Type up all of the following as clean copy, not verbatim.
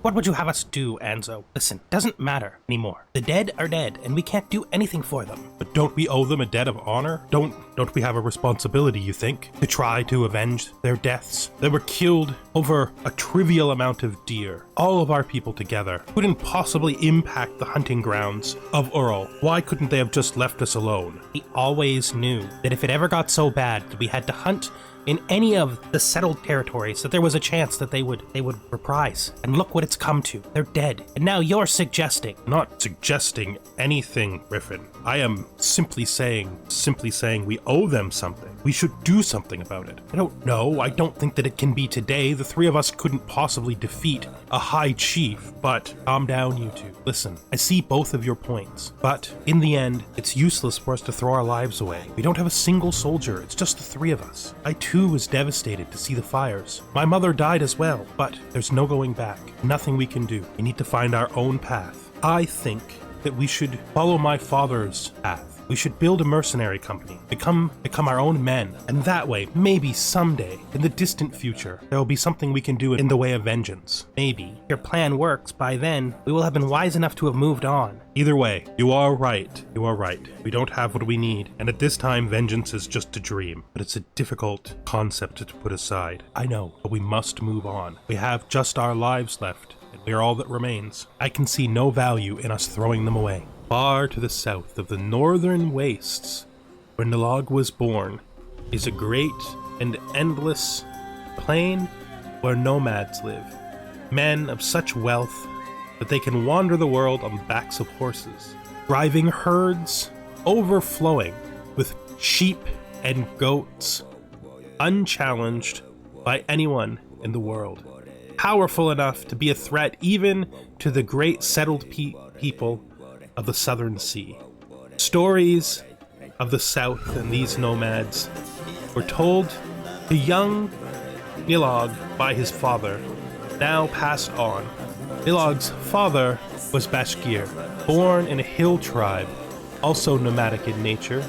What would you have us do, Anzo? Listen, doesn't matter anymore. The dead are dead, and we can't do anything for them. But don't we owe them a debt of honor? Don't we have a responsibility, you think, to try to avenge their deaths? They were killed over a trivial amount of deer. All of our people together couldn't possibly impact the hunting grounds of Ural. Why couldn't they have just left us alone? We always knew that if it ever got so bad that we had to hunt in any of the settled territories, that there was a chance that they would reprise. And look what it's come to. They're dead. And now you're suggesting. Not suggesting anything, Griffin. I am simply saying we owe them something. We should do something about it. I don't know. I don't think that it can be today. The three of us couldn't possibly defeat a high chief, but calm down, you two. Listen, I see both of your points, but in the end, it's useless for us to throw our lives away. We don't have a single soldier. It's just the three of us. I too was devastated to see the fires. My mother died as well, but there's no going back. Nothing we can do. We need to find our own path. I think that we should follow my father's path. We should build a mercenary company, become our own men, and that way, maybe someday, in the distant future, there will be something we can do in the way of vengeance. Maybe. If your plan works, by then, we will have been wise enough to have moved on. Either way, you are right. You are right. We don't have what we need, and at this time, vengeance is just a dream. But it's a difficult concept to put aside. I know, but we must move on. We have just our lives left, and we are all that remains. I can see no value in us throwing them away. Far to the south of the northern wastes, where Nylog was born, is a great and endless plain where nomads live. Men of such wealth that they can wander the world on the backs of horses, driving herds overflowing with sheep and goats, unchallenged by anyone in the world. Powerful enough to be a threat even to the great settled people of the southern sea. Stories of the south and these nomads were told to young Nylog by his father, now passed on. Nylog's father was Bashkir, born in a hill tribe, also nomadic in nature,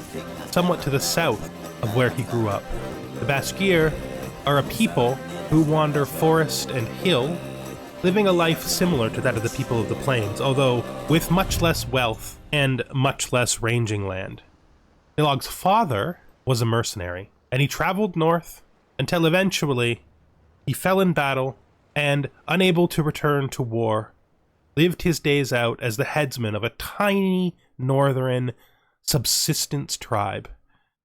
somewhat to the south of where he grew up. The Bashkir are a people who wander forest and hill, living a life similar to that of the people of the plains, although with much less wealth and much less ranging land. Nylog's father was a mercenary, and he traveled north until eventually he fell in battle and, unable to return to war, lived his days out as the headsman of a tiny northern subsistence tribe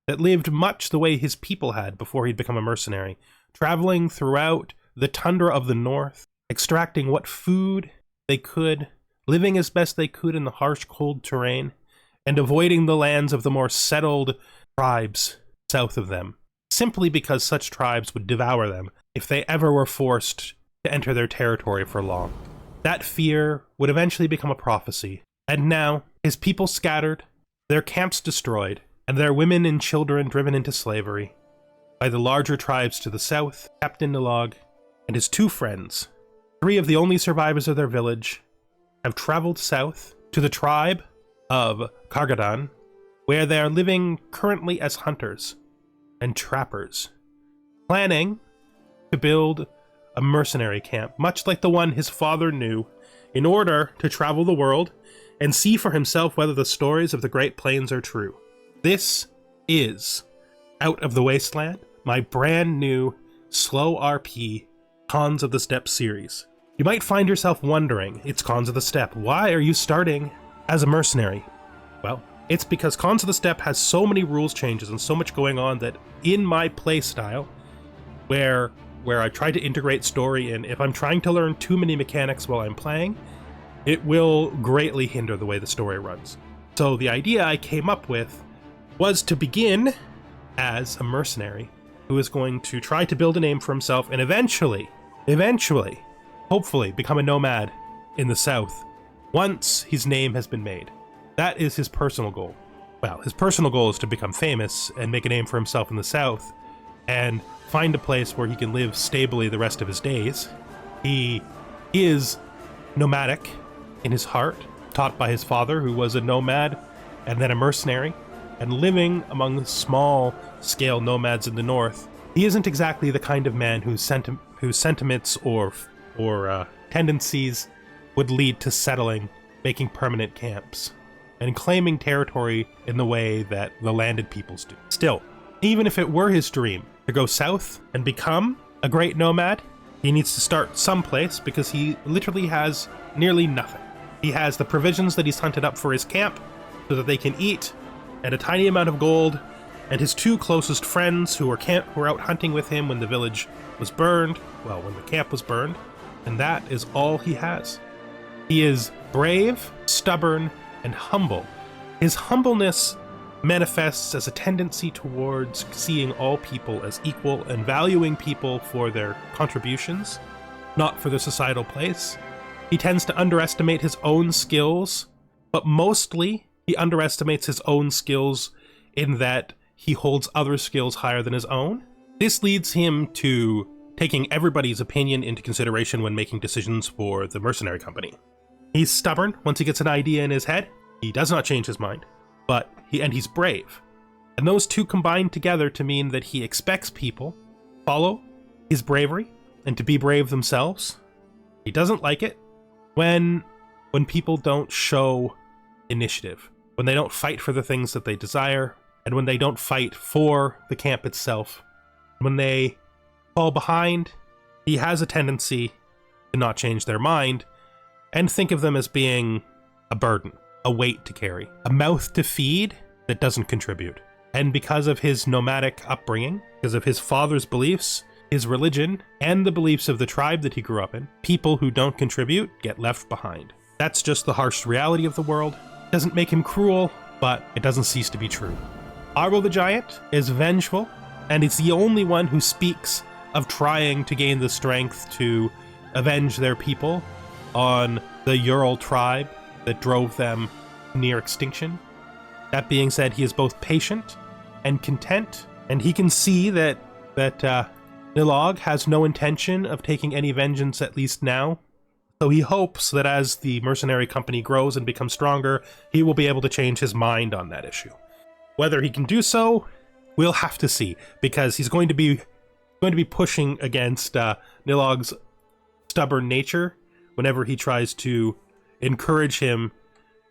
that lived much the way his people had before he'd become a mercenary, traveling throughout the tundra of the north, extracting what food they could, living as best they could in the harsh, cold terrain, and avoiding the lands of the more settled tribes south of them, simply because such tribes would devour them if they ever were forced to enter their territory for long. That fear would eventually become a prophecy, and now, his people scattered, their camps destroyed, and their women and children driven into slavery by the larger tribes to the south, Captain Nylog and his two friends, three of the only survivors of their village, have traveled south to the tribe of Kargadan, where they are living currently as hunters and trappers, planning to build a mercenary camp, much like the one his father knew, in order to travel the world and see for himself whether the stories of the Great Plains are true. This is Out of the Wasteland, my brand new slow RP Cons of the Steppe series. You might find yourself wondering, it's Cons of the Steppe, why are you starting as a mercenary? Well, it's because Cons of the Steppe has so many rules changes and so much going on that in my playstyle, where I try to integrate story in, if I'm trying to learn too many mechanics while I'm playing, it will greatly hinder the way the story runs. So the idea I came up with was to begin as a mercenary who is going to try to build a name for himself and eventually, hopefully become a nomad in the south once his name has been made. That is his personal goal. Well, his personal goal is to become famous and make a name for himself in the south and find a place where he can live stably the rest of his days. He is nomadic in his heart, taught by his father, who was a nomad and then a mercenary, and living among small-scale nomads in the north. He isn't exactly the kind of man whose sentiments or tendencies would lead to settling, making permanent camps, and claiming territory in the way that the landed peoples do. Still, even if it were his dream to go south and become a great nomad, he needs to start someplace because he literally has nearly nothing. He has the provisions that he's hunted up for his camp so that they can eat, and a tiny amount of gold, and his 2 closest friends who were out hunting with him when the village was burned, well, when the camp was burned, and that is all he has. He is brave, stubborn, and humble. His humbleness manifests as a tendency towards seeing all people as equal and valuing people for their contributions, not for their societal place. He tends to underestimate his own skills, but mostly he underestimates his own skills in that he holds other skills higher than his own. This leads him to taking everybody's opinion into consideration when making decisions for the mercenary company. He's stubborn once he gets an idea in his head. He does not change his mind, but he's brave. And those two combine together to mean that he expects people to follow his bravery and to be brave themselves. He doesn't like it when people don't show initiative, when they don't fight for the things that they desire, and when they don't fight for the camp itself. When they fall behind, he has a tendency to not change their mind and think of them as being a burden, a weight to carry, a mouth to feed that doesn't contribute. And because of his nomadic upbringing, because of his father's beliefs, his religion, and the beliefs of the tribe that he grew up in, people who don't contribute get left behind. That's just the harsh reality of the world. It doesn't make him cruel, but it doesn't cease to be true. Ural the Giant is vengeful, and it's the only one who speaks of trying to gain the strength to avenge their people on the Ural tribe that drove them near extinction. That being said, he is both patient and content, and he can see that Nylog has no intention of taking any vengeance, at least now. So he hopes that as the mercenary company grows and becomes stronger, he will be able to change his mind on that issue. Whether he can do so, we'll have to see, because he's going to be pushing against Nylog's stubborn nature whenever he tries to encourage him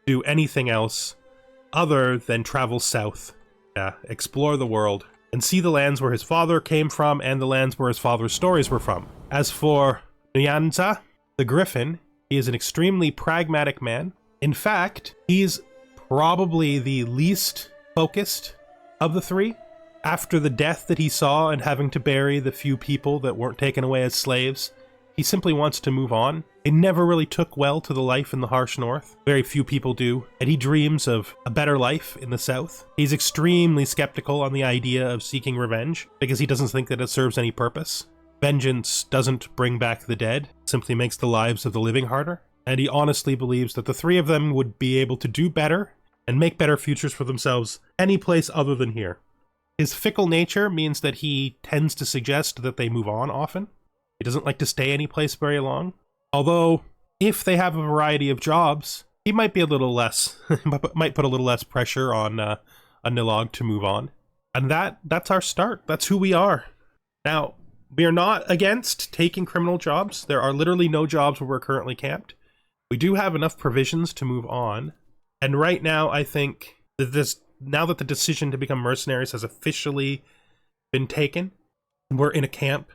to do anything else other than travel south, explore the world, and see the lands where his father came from and the lands where his father's stories were from. As for Nyanza, the Griffin, he is an extremely pragmatic man. In fact, he's probably the least focused of the three. After the death that he saw and having to bury the few people that weren't taken away as slaves, he simply wants to move on. He never really took well to the life in the harsh north. Very few people do, and he dreams of a better life in the south. He's extremely skeptical on the idea of seeking revenge, because he doesn't think that it serves any purpose. Vengeance doesn't bring back the dead, it simply makes the lives of the living harder. And he honestly believes that the three of them would be able to do better and make better futures for themselves any place other than here. His fickle nature means that he tends to suggest that they move on often. He doesn't like to stay any place very long. Although, if they have a variety of jobs, he might be a little less, might put a little less pressure on Nylog to move on. And that's our start. That's who we are. Now, we are not against taking criminal jobs. There are literally no jobs where we're currently camped. We do have enough provisions to move on. And right now, I think that now that the decision to become mercenaries has officially been taken, we're in a camp,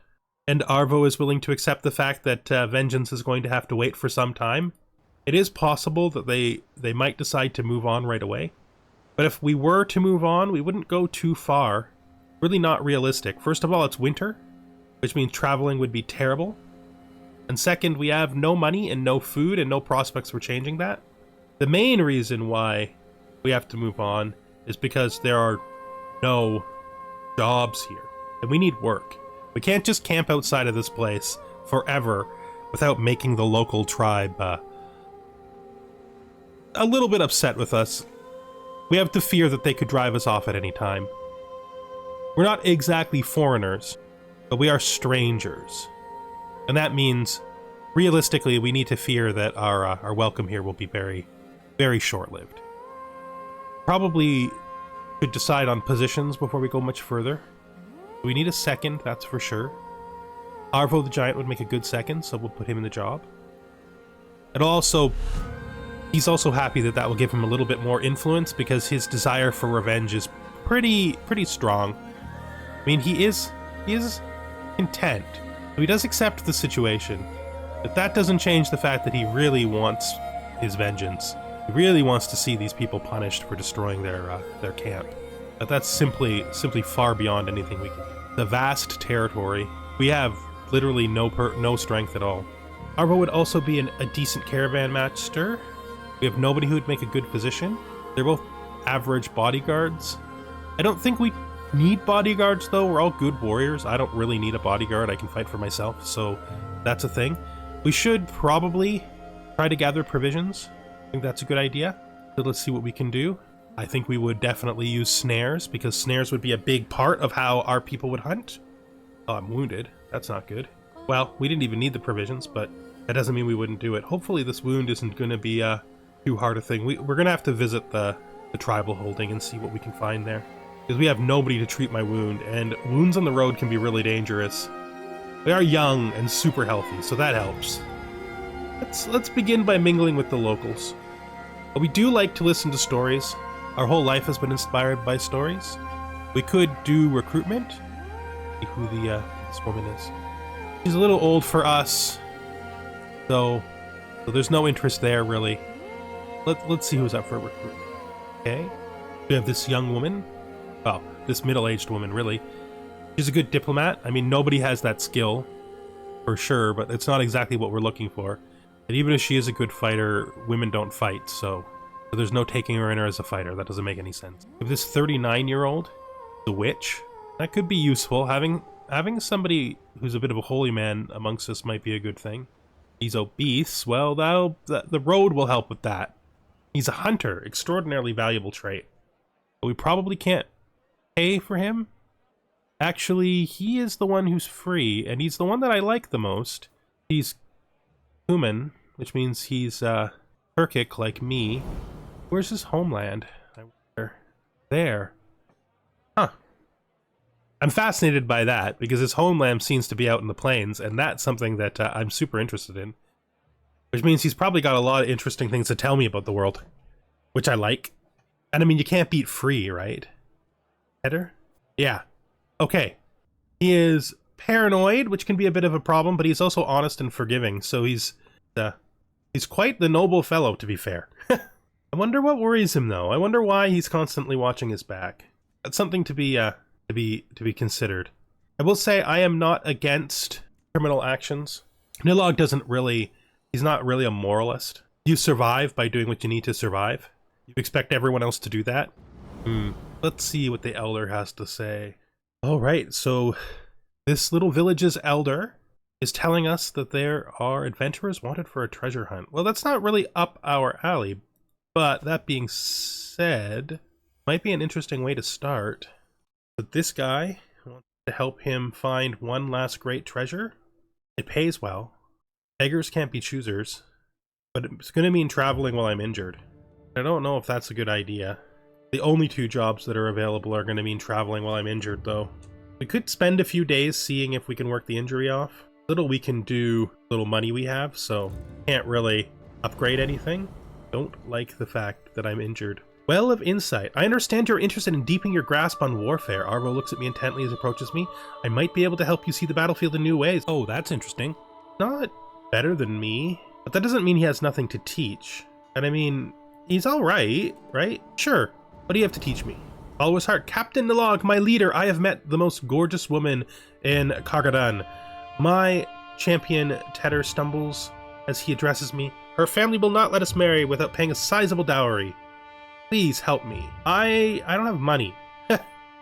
and Arvo is willing to accept the fact that vengeance is going to have to wait for some time, it is possible that they might decide to move on right away. But if we were to move on, we wouldn't go too far. Really not realistic. First of all, it's winter, which means traveling would be terrible. And second, we have no money and no food and no prospects for changing that. The main reason why we have to move on is because there are no jobs here, and we need work. We can't just camp outside of this place forever without making the local tribe a little bit upset with us. We have the fear that they could drive us off at any time. We're not exactly foreigners, but we are strangers. And that means, realistically, we need to fear that our welcome here will be very, very short-lived. Probably should decide on positions before we go much further. We need a second, that's for sure. Arvo the Giant would make a good second, so we'll put him in the job. It'll also... He's also happy that that will give him a little bit more influence because his desire for revenge is pretty strong. I mean, he is content. So he does accept the situation, but that doesn't change the fact that he really wants his vengeance. He really wants to see these people punished for destroying their camp. But that's simply far beyond anything we can do. The vast territory, we have literally no strength at all. Arvo would also be a decent caravan master. We have nobody who would make a good physician. They're both average bodyguards. I don't think we need bodyguards though. We're all good warriors. I don't really need a bodyguard. I can fight for myself, so that's a thing. We should probably try to gather provisions. I think that's a good idea. So let's see what we can do. I think we would definitely use snares because snares would be a big part of how our people would hunt. Oh, I'm wounded. That's not good. Well, we didn't even need the provisions, but that doesn't mean we wouldn't do it. Hopefully this wound isn't going to be too hard a thing. We're going to have to visit the tribal holding and see what we can find there. Because we have nobody to treat my wound, and wounds on the road can be really dangerous. We are young and super healthy, so that helps. Let's begin by mingling with the locals. But we do like to listen to stories. Our whole life has been inspired by stories. We could do recruitment. See who this woman is. She's a little old for us, so there's no interest there really. Let's see who's up for recruitment. Okay, we have this young woman. Well, this middle-aged woman, really. She's a good diplomat. I mean, nobody has that skill, for sure, but it's not exactly what we're looking for. And even if she is a good fighter, women don't fight, so there's no taking her in her as a fighter. That doesn't make any sense. If this 39-year-old, the witch, that could be useful. Having somebody who's a bit of a holy man amongst us might be a good thing. He's obese. Well, the road will help with that. He's a hunter, extraordinarily valuable trait. But we probably can't pay for him. Actually, he is the one who's free, and he's the one that I like the most. He's human, which means he's Turkic like me. Where's his homeland? I wonder. There. Huh. I'm fascinated by that, because his homeland seems to be out in the plains, and that's something that I'm super interested in. Which means he's probably got a lot of interesting things to tell me about the world. Which I like. And I mean, you can't beat free, right? Header? Yeah. Okay. He is paranoid, which can be a bit of a problem, but he's also honest and forgiving, so he's quite the noble fellow, to be fair. I wonder what worries him, though. I wonder why he's constantly watching his back. That's something to be considered. I will say I am not against criminal actions. Nylog doesn't really... He's not really a moralist. You survive by doing what you need to survive. You expect everyone else to do that? Let's see what the elder has to say. Alright, so this little village's elder is telling us that there are adventurers wanted for a treasure hunt. Well, that's not really up our alley, but that being said, might be an interesting way to start. But this guy wants to help him find one last great treasure. It pays well. Beggars can't be choosers, but it's going to mean traveling while I'm injured. I don't know if that's a good idea. The only two jobs that are available are going to mean traveling while I'm injured, though. We could spend a few days seeing if we can work the injury off. Little we can do, little money we have, so can't really upgrade anything. Don't like the fact that I'm injured. Well of insight. I understand you're interested in deepening your grasp on warfare. Arvo looks at me intently as he approaches me. I might be able to help you see the battlefield in new ways. Oh, that's interesting. Not better than me, but that doesn't mean he has nothing to teach. And I mean, he's alright, right? Sure. What do you have to teach me? Always heart. Captain Nylog, my leader, I have met the most gorgeous woman in Kagadan. My champion Tedder stumbles as he addresses me. Her family will not let us marry without paying a sizable dowry. Please help me. I don't have money.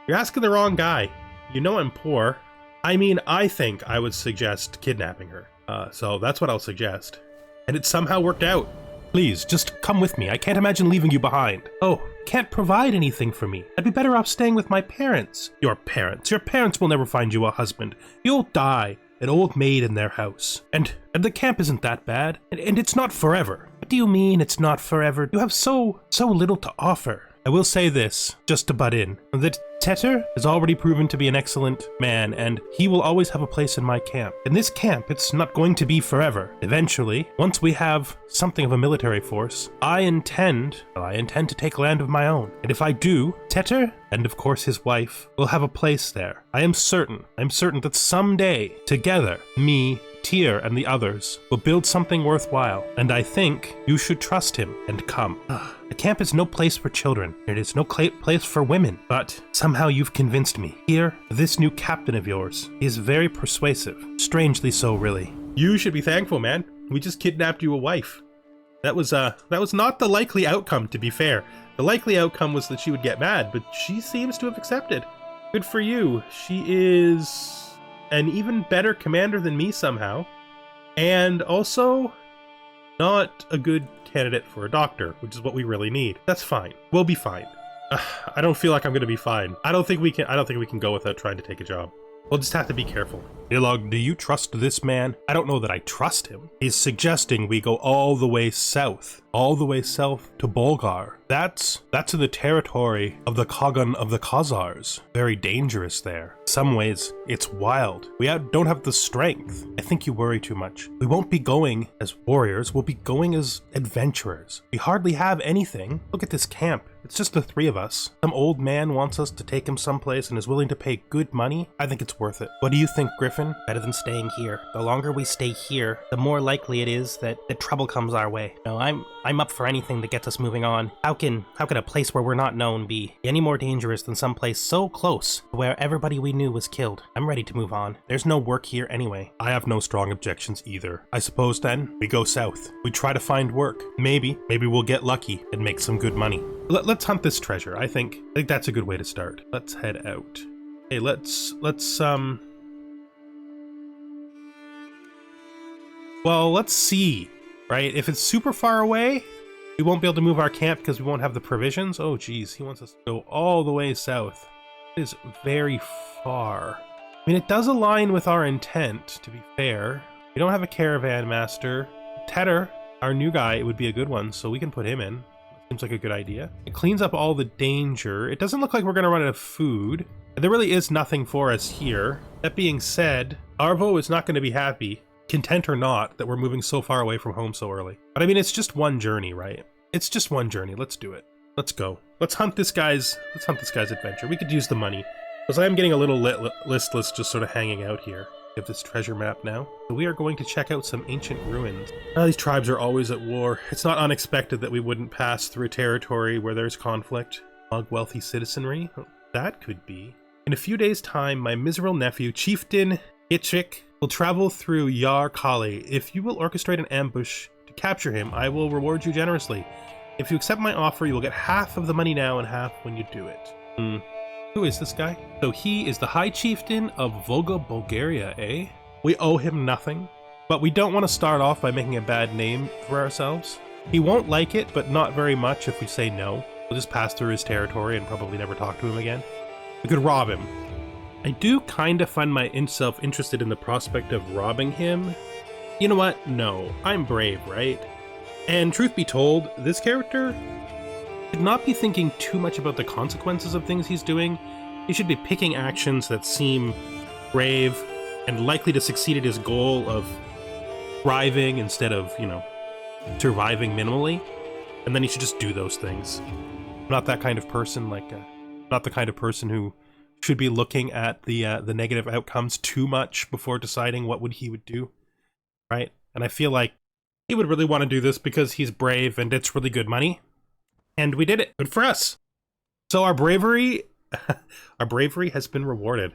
You're asking the wrong guy. You know I'm poor. I mean, I think I would suggest kidnapping her. So that's what I'll suggest. And it somehow worked out. Please, just come with me. I can't imagine leaving you behind. Oh, can't provide anything for me. I'd be better off staying with my parents. Your parents? Your parents will never find you a husband. You'll die, an old maid in their house. And the camp isn't that bad. And it's not forever. What do you mean it's not forever? You have so little to offer. I will say this, just to butt in, that Tetter has already proven to be an excellent man, and he will always have a place in my camp. In this camp, it's not going to be forever. Eventually, once we have something of a military force, I intend to take land of my own. And if I do, Tetter, and of course his wife, will have a place there. I'm certain that someday, together, me, Tyr, and the others will build something worthwhile, and I think you should trust him and come. The camp is no place for children. It is no place for women, but somehow you've convinced me. Here, this new captain of yours is very persuasive. Strangely so, really. You should be thankful, man. We just kidnapped you a wife. That was not the likely outcome, to be fair. The likely outcome was that she would get mad, but she seems to have accepted. Good for you. She is an even better commander than me somehow, and also not a good candidate for a doctor, which is what we really need. That's fine. We'll be fine. I don't feel like I'm gonna be fine. I don't think we can go without trying to take a job. We'll just have to be careful. Nylog, do you trust this man? I don't know that I trust him. He's suggesting we go all the way south to Bolgar. That's in the territory of the Kogan of the Khazars. Very dangerous there. In some ways, it's wild. We don't have the strength. I think you worry too much. We won't be going as warriors, we'll be going as adventurers. We hardly have anything. Look at this camp. It's just the three of us. Some old man wants us to take him someplace and is willing to pay good money. I think it's worth it. What do you think, Griffin? Better than staying here. The longer we stay here, the more likely it is that trouble comes our way. No, I'm up for anything that gets us moving on. How can a place where we're not known be any more dangerous than some place so close to where everybody we knew was killed? I'm ready to move on. There's no work here anyway. I have no strong objections either. I suppose then we go south. We try to find work. Maybe we'll get lucky and make some good money. Let's hunt this treasure. I think that's a good way to start. Let's head out. Hey, let's see, right? If it's super far away, we won't be able to move our camp because we won't have the provisions. Oh geez, he wants us to go all the way south. It is very far. I mean, it does align with our intent, to be fair. We don't have a caravan master. Tetter, our new guy, it would be a good one, so we can put him in. Seems like a good idea. It cleans up all the danger. It doesn't look like we're gonna run out of food. There really is nothing for us here. That being said, Arvo is not gonna be happy, content or not, that we're moving so far away from home so early. But I mean, it's just one journey, right? It's just one journey. Let's do it. Let's go. Let's hunt this guy's adventure. We could use the money. Because I am getting a little listless just sort of hanging out here. We have this treasure map now. So we are going to check out some ancient ruins. These tribes are always at war. It's not unexpected that we wouldn't pass through a territory where there's conflict. Among wealthy citizenry? That could be. In a few days' time, my miserable nephew, Chieftain Hitchik, will travel through Yar Kali. If you will orchestrate an ambush to capture him, I will reward you generously. If you accept my offer, you will get half of the money now and half when you do it. Who is this guy? So he is the High Chieftain of Volga, Bulgaria, eh? We owe him nothing, but we don't want to start off by making a bad name for ourselves. He won't like it, but not very much if we say no. We'll just pass through his territory and probably never talk to him again. We could rob him. I do kind of find myself interested in the prospect of robbing him. You know what? No. I'm brave, right? And truth be told, this character should not be thinking too much about the consequences of things he's doing. He should be picking actions that seem brave and likely to succeed at his goal of thriving instead of, surviving minimally. And then he should just do those things. I'm not that kind of person, not the kind of person who should be looking at the negative outcomes too much before deciding what he would do, right? And I feel like he would really want to do this because he's brave and it's really good money. And we did it. Good for us. So our bravery has been rewarded,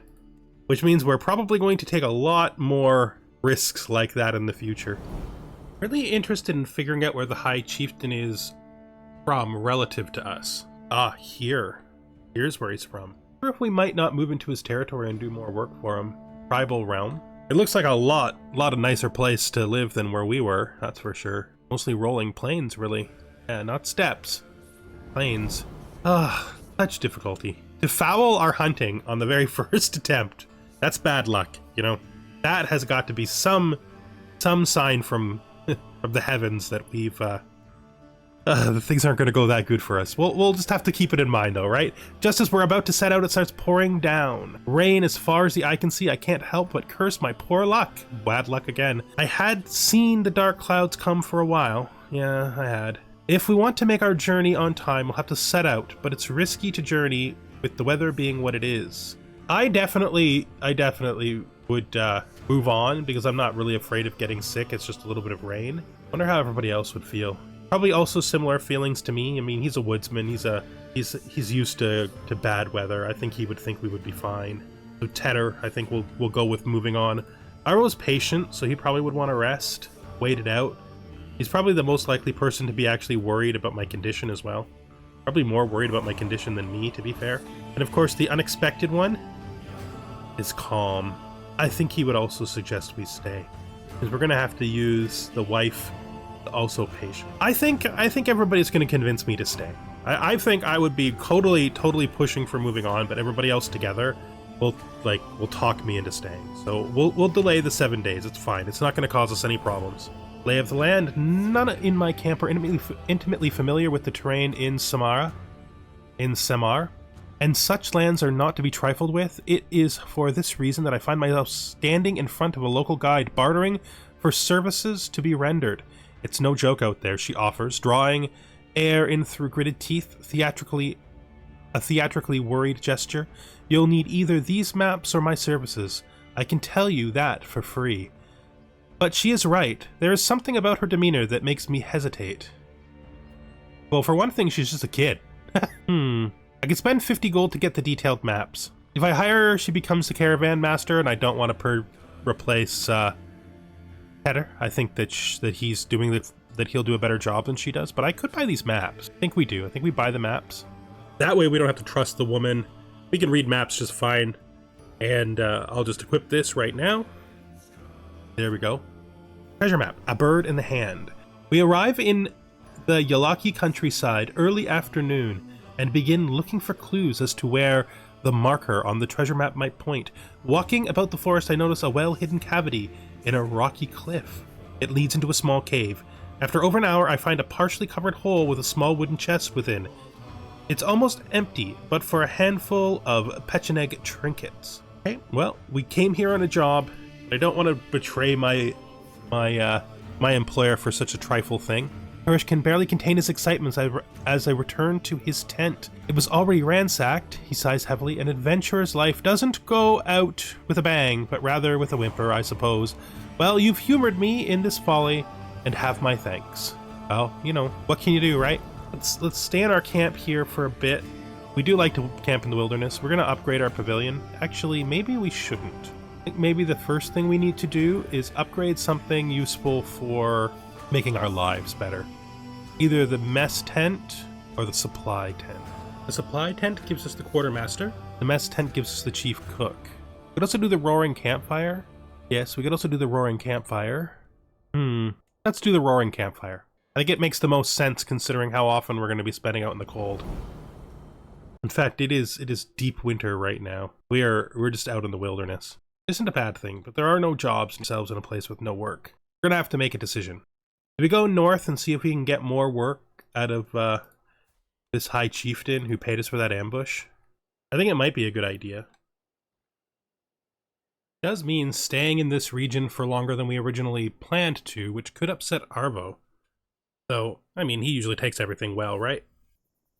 which means we're probably going to take a lot more risks like that in the future. Really interested in figuring out where the High Chieftain is from relative to us. Here's where he's from. I wonder if we might not move into his territory and do more work for him. Tribal realm. It looks like a lot of nicer place to live than where we were, that's for sure. Mostly rolling plains, really. Yeah, not steppes. Plains. Such difficulty. To foul our hunting on the very first attempt, that's bad luck, That has got to be some sign from the heavens that we've things aren't going to go that good for us. We'll just have to keep it in mind, though, right? Just as we're about to set out, it starts pouring down. Rain as far as the eye can see. I can't help but curse my poor luck. Bad luck again. I had seen the dark clouds come for a while. Yeah, I had. If we want to make our journey on time, we'll have to set out, but it's risky to journey with the weather being what it is. I definitely would move on because I'm not really afraid of getting sick. It's just a little bit of rain. Wonder how everybody else would feel. Probably also similar feelings to me. I mean, he's a woodsman. He's used to bad weather. I think he would think we would be fine. So Tedder, I think we'll go with moving on. Iroh's patient, so he probably would want to rest, wait it out. He's probably the most likely person to be actually worried about my condition as well. Probably more worried about my condition than me, to be fair. And of course, the unexpected one is Calm. I think he would also suggest we stay, because we're gonna have to use the wife, also patient. I think everybody's gonna convince me to stay. I think I would be totally pushing for moving on, but everybody else together will talk me into staying. So we'll delay the 7 days. It's fine. It's not gonna cause us any problems. Lay of the land. None in my camp are intimately familiar with the terrain in Samar, and such lands are not to be trifled with. It is for this reason that I find myself standing in front of a local guide, bartering for services to be rendered. It's no joke out there, she offers, drawing air in through gritted teeth, a theatrically worried gesture. You'll need either these maps or my services. I can tell you that for free. But she is right. There is something about her demeanor that makes me hesitate. Well, for one thing, she's just a kid. I could spend 50 gold to get the detailed maps. If I hire her, she becomes the caravan master, and I don't want to replace Header. I think that he'll do a better job than she does. But I could buy these maps. I think we do. I think we buy the maps. That way, we don't have to trust the woman. We can read maps just fine. And I'll just equip this right now. There we go. Treasure map, a bird in the hand. We arrive in the Yalaki countryside early afternoon and begin looking for clues as to where the marker on the treasure map might point. Walking about the forest, I notice a well-hidden cavity in a rocky cliff. It leads into a small cave. After over an hour, I find a partially covered hole with a small wooden chest within. It's almost empty, but for a handful of Pecheneg trinkets. Okay, well, we came here on a job. I don't want to betray my employer for such a trifle thing. Parrish can barely contain his excitement as I return to his tent. It was already ransacked. He sighs heavily. An adventurer's life doesn't go out with a bang, but rather with a whimper, I suppose. Well, you've humored me in this folly, and have my thanks. Well, you know, what can you do, right? Let's stay in our camp here for a bit. We do like to camp in the wilderness. We're going to upgrade our pavilion. Actually, maybe we shouldn't. I think maybe the first thing we need to do is upgrade something useful for making our lives better. Either the mess tent or the supply tent. The supply tent gives us the quartermaster. The mess tent gives us the chief cook. We could also do the roaring campfire. Yes, we could also do the roaring campfire. Let's do the roaring campfire. I think it makes the most sense considering how often we're going to be spending out in the cold. In fact, it is deep winter right now. We're just out in the wilderness. Isn't a bad thing, but there are no jobs themselves in a place with no work. We're gonna have to make a decision. Do we go north and see if we can get more work out of this high chieftain who paid us for that ambush? I think it might be a good idea. It does mean staying in this region for longer than we originally planned to, which could upset Arvo. So, I mean, he usually takes everything well, right?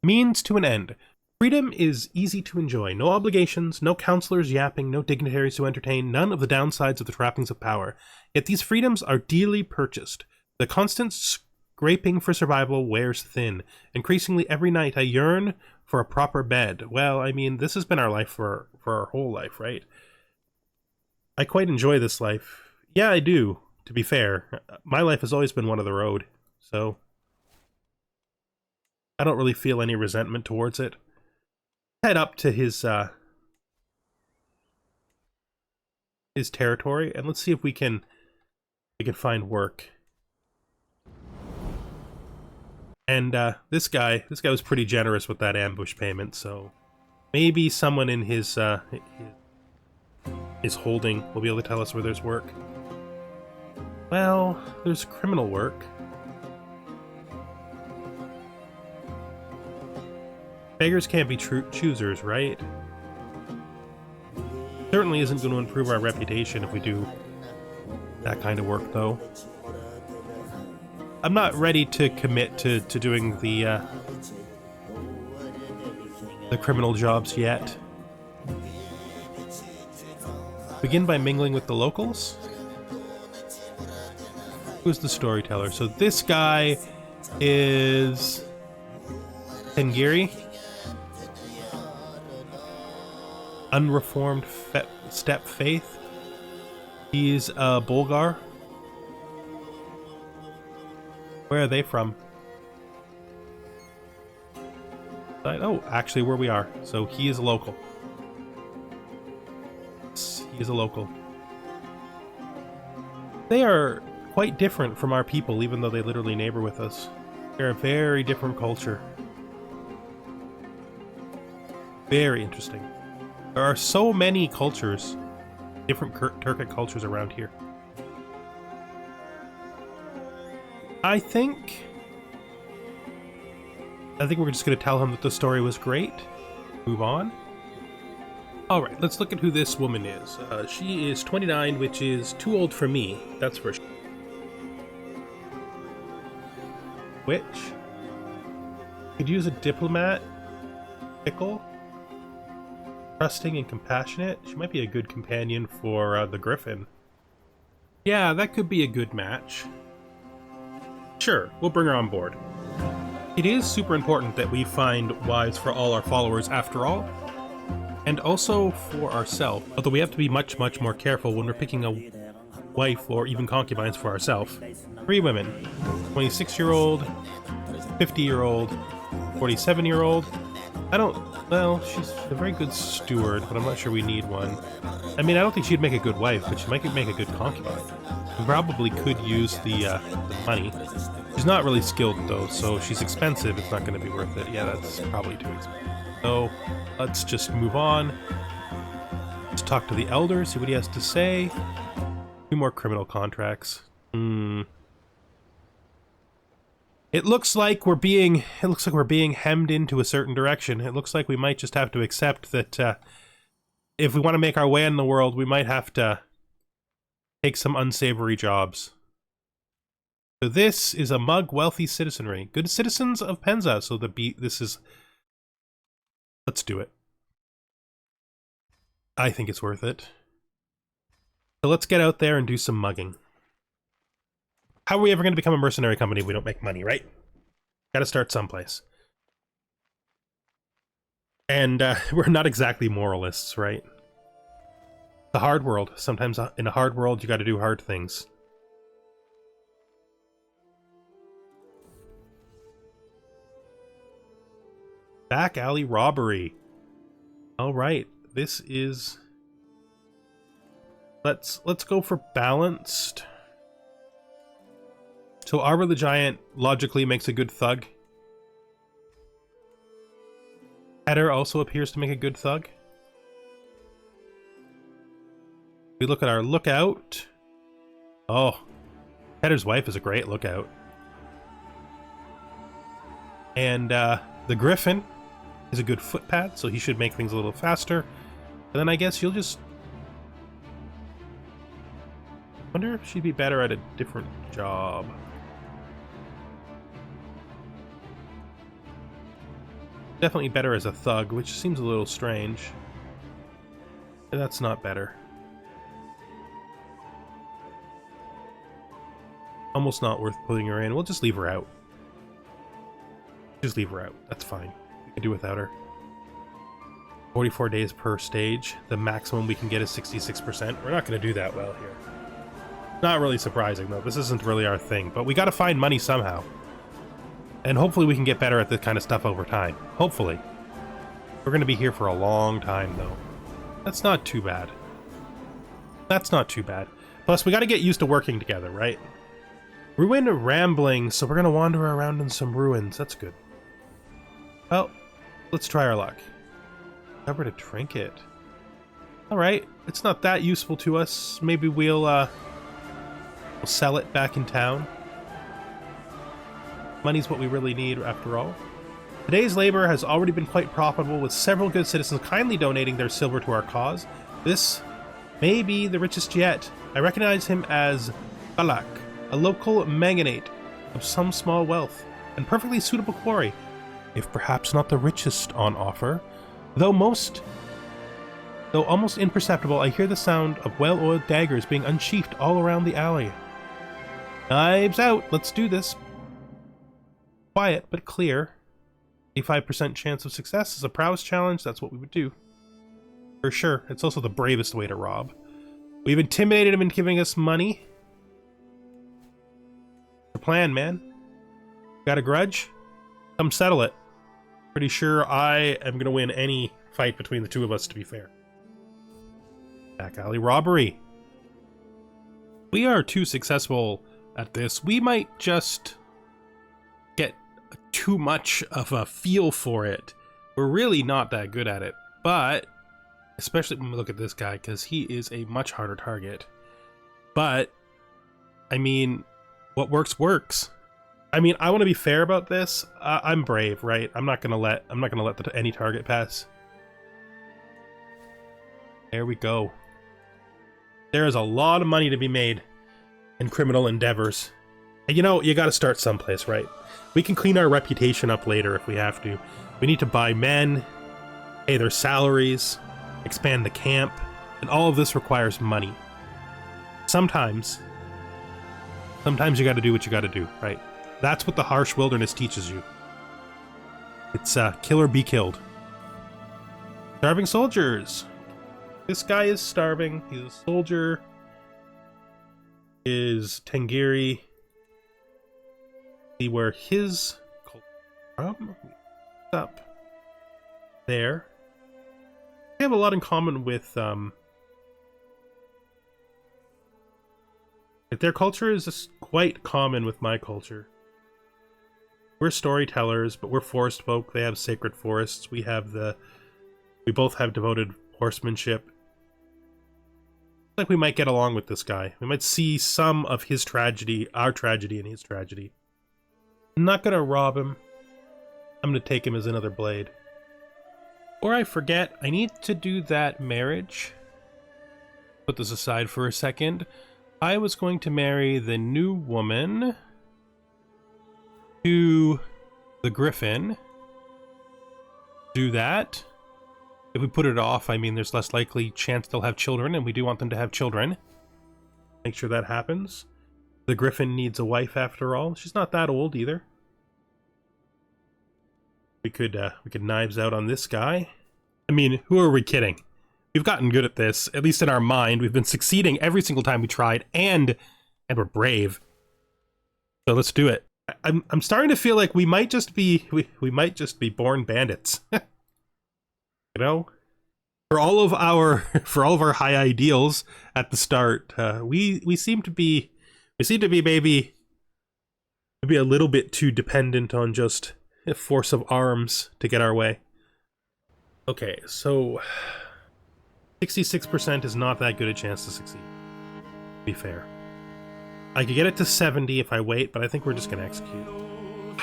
Means to an end. Freedom is easy to enjoy. No obligations, no counselors yapping, no dignitaries to entertain, none of the downsides of the trappings of power. Yet these freedoms are dearly purchased. The constant scraping for survival wears thin. Increasingly every night I yearn for a proper bed. Well, I mean, this has been our life for our whole life, right? I quite enjoy this life. Yeah, I do, to be fair. My life has always been one of the road, so I don't really feel any resentment towards it. Head up to his territory and let's see if we can find work. And this guy was pretty generous with that ambush payment, so maybe someone in his holding will be able to tell us where there's work. Well, there's criminal work. Beggars can't be choosers, right? Certainly isn't going to improve our reputation if we do that kind of work, though. I'm not ready to commit to doing the criminal jobs yet. Begin by mingling with the locals. Who's the storyteller? So this guy is Tengiri. Unreformed steppe faith. He's a Bulgar. Where are they from? Oh, actually where we are. So he is a local. He is a local. They are quite different from our people, even though they literally neighbor with us. They're a very different culture. Very interesting. There are so many cultures, different Turkic cultures around here. I think we're just going to tell him that the story was great. Move on. Alright, let's look at who this woman is. She is 29, which is too old for me, that's for sure. Which could use a diplomat. Pickle. Trusting and compassionate. She might be a good companion for the Griffin. Yeah, that could be a good match. Sure, we'll bring her on board. It is super important that we find wives for all our followers after all, and also for ourselves, although we have to be much, much more careful when we're picking a wife or even concubines for ourselves. 3 women, 26-year-old, 50-year-old, 47-year-old. Well, she's a very good steward, but I'm not sure we need one. I mean, I don't think she'd make a good wife, but she might make a good concubine. We probably could use the money. She's not really skilled, though, so she's expensive. It's not going to be worth it. Yeah, that's probably too expensive. So, let's just move on. Let's talk to the elder, see what he has to say. 2 more criminal contracts. It looks like we're being hemmed into a certain direction. It looks like we might just have to accept that if we want to make our way in the world, we might have to take some unsavory jobs. So this is a mug wealthy citizenry. Good citizens of Penza, so this is... Let's do it. I think it's worth it. So let's get out there and do some mugging. How are we ever going to become a mercenary company if we don't make money, right? Gotta start someplace. And we're not exactly moralists, right? The hard world. Sometimes in a hard world, you gotta do hard things. Back alley robbery. Alright, this is... Let's go for balanced. So Arbor the Giant logically makes a good thug. Header also appears to make a good thug. We look at our lookout. Oh, Header's wife is a great lookout. And the Griffin is a good footpad, so he should make things a little faster. And then I guess you'll just... wonder if she'd be better at a different job. Definitely better as a thug, which seems a little strange. But that's not better. Almost not worth putting her in. We'll just leave her out. Just leave her out. That's fine. We can do without her. 44 days per stage. The maximum we can get is 66%. We're not going to do that well here. Not really surprising, though. This isn't really our thing. But we got to find money somehow. And hopefully we can get better at this kind of stuff over time. Hopefully. We're going to be here for a long time, though. That's not too bad. That's not too bad. Plus, we got to get used to working together, right? Ruin rambling, so we're going to wander around in some ruins. That's good. Well, let's try our luck. Covered a trinket. Alright, it's not that useful to us. Maybe we'll sell it back in town. Money's what we really need, after all. Today's labor has already been quite profitable, with several good citizens kindly donating their silver to our cause. This may be the richest yet. I recognize him as Balak, a local magnate of some small wealth, and perfectly suitable quarry, if perhaps not the richest on offer. Though almost imperceptible, I hear the sound of well-oiled daggers being unsheathed all around the alley. Knives out, let's do this. Quiet, but clear. 85% chance of success is a prowess challenge, that's what we would do. For sure, it's also the bravest way to rob. We've intimidated him into giving us money. The plan, man. Got a grudge? Come settle it. Pretty sure I am gonna win any fight between the two of us, to be fair. Back alley robbery. We are too successful at this. We might just get too much of a feel for it. We're really not that good at it, but especially when we look at this guy, because he is a much harder target. But I mean, what works works. I mean, I want to be fair about this. I'm brave, right? I'm not gonna let any target pass. There we go. There is a lot of money to be made in criminal endeavors. And you know, you got to start someplace, right? We can clean our reputation up later if we have to. We need to buy men, pay their salaries, expand the camp, and all of this requires money. Sometimes you got to do what you got to do, right? That's what the harsh wilderness teaches you. It's kill or be killed. Starving soldiers. This guy is starving. He's a soldier. Is Tengiri. See where his culture up there. We have a lot in common with their culture is just quite common with my culture. We're storytellers, but we're forest folk. They have sacred forests. We both have devoted horsemanship. Like we might get along with this guy. We might see some of his tragedy, our tragedy, and his tragedy. I'm not gonna rob him. I'm gonna take him as another blade. Or I forget, I need to do that marriage. Put this aside for a second. I was going to marry the new woman to the griffin. Do that. If we put it off, I mean, there's less likely chance they'll have children, and we do want them to have children. Make sure that happens. The griffin needs a wife after all. She's not that old either. We could knives out on this guy. I mean, who are we kidding? We've gotten good at this, at least in our mind. We've been succeeding every single time we tried, and we're brave. So let's do it. I'm starting to feel like we might just be born bandits. You know, for all of our high ideals at the start, we seem to be maybe a little bit too dependent on just a force of arms to get our way. Okay, so 66% is not that good a chance to succeed. To be fair, I could get it to 70 if I wait, but I think we're just gonna execute.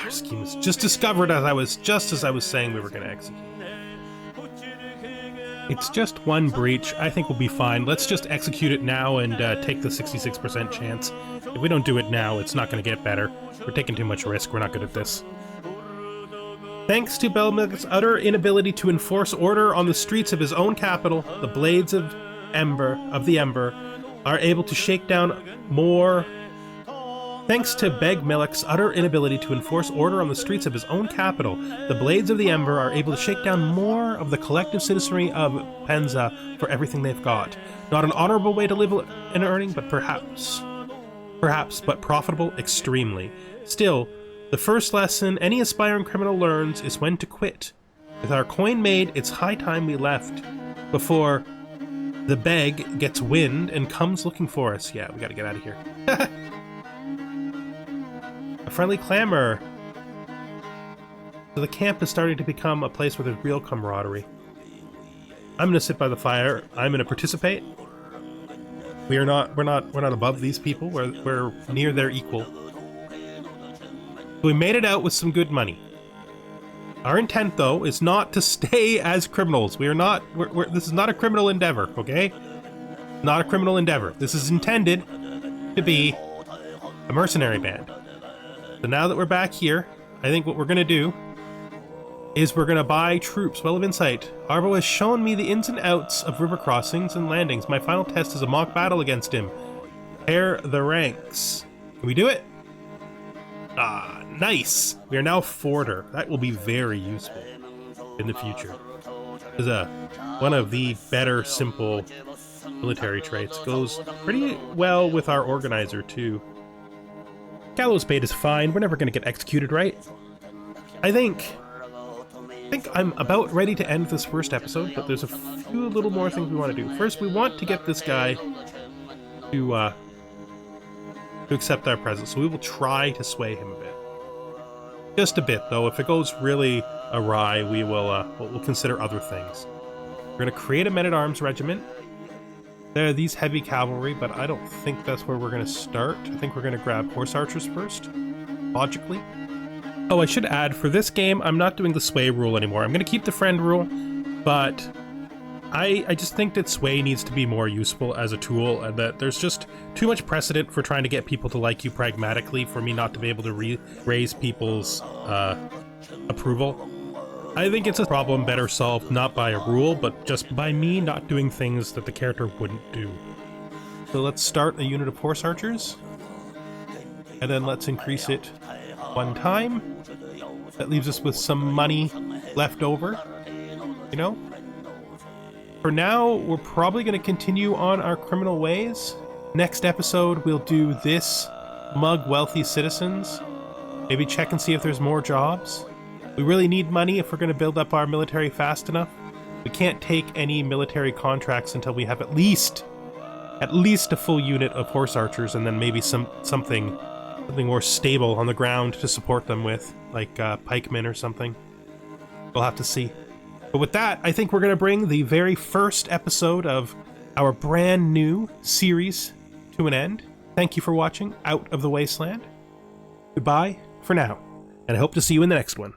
Our scheme was just discovered as I was saying we were gonna execute. It's just one breach. I think we'll be fine. Let's just execute it now and take the 66% chance. If we don't do it now, it's not going to get better. We're taking too much risk. We're not good at this. Thanks to Belmic's utter inability to enforce order on the streets of his own capital, the blades of the Ember are able to shake down more... Thanks to Begmelik's utter inability to enforce order on the streets of his own capital, the Blades of the Ember are able to shake down more of the collective citizenry of Penza for everything they've got. Not an honorable way to live and earning, but perhaps, but profitable extremely. Still, the first lesson any aspiring criminal learns is when to quit. With our coin made, it's high time we left before the Beg gets wind and comes looking for us. Yeah, we gotta get out of here. A friendly clamor. So the camp is starting to become a place where there's real camaraderie. I'm gonna sit by the fire. I'm gonna participate. We're not above these people. We're near their equal. We made it out with some good money. Our intent, though, is not to stay as criminals. We are not, this is not a criminal endeavor, okay? Not a criminal endeavor. This is intended to be a mercenary band. So now that we're back here, I think what we're gonna do is we're gonna buy troops. Well of insight. Arbo has shown me the ins and outs of river crossings and landings. My final test is a mock battle against him. Pair the ranks. Can we do it? Ah, nice. We are now forter. That will be very useful in the future. This is one of the better simple military traits. Goes pretty well with our organizer too. Gallows bait is fine. We're never going to get executed, right? I think I'm about ready to end this first episode, but there's a few little more things we want to do. First, we want to get this guy to accept our presence, so we will try to sway him a bit. Just a bit, though. If it goes really awry, we'll consider other things. We're going to create a men-at-arms regiment. There are these heavy cavalry, but I don't think that's where we're going to start. I think we're going to grab horse archers first, logically. Oh, I should add, for this game, I'm not doing the sway rule anymore. I'm going to keep the friend rule, but I just think that sway needs to be more useful as a tool, and that there's just too much precedent for trying to get people to like you pragmatically for me not to be able to raise people's approval. I think it's a problem better solved not by a rule, but just by me not doing things that the character wouldn't do. So let's start a unit of horse archers, and then let's increase it one time. That leaves us with some money left over, you know? For now, we're probably going to continue on our criminal ways. Next episode, we'll do this, mug wealthy citizens, maybe check and see if there's more jobs. We really need money if we're going to build up our military fast enough. We can't take any military contracts until we have at least a full unit of horse archers, and then maybe something more stable on the ground to support them with, like pikemen or something. We'll have to see. But with that, I think we're going to bring the very first episode of our brand new series to an end. Thank you for watching Out of the Wasteland. Goodbye for now, and I hope to see you in the next one.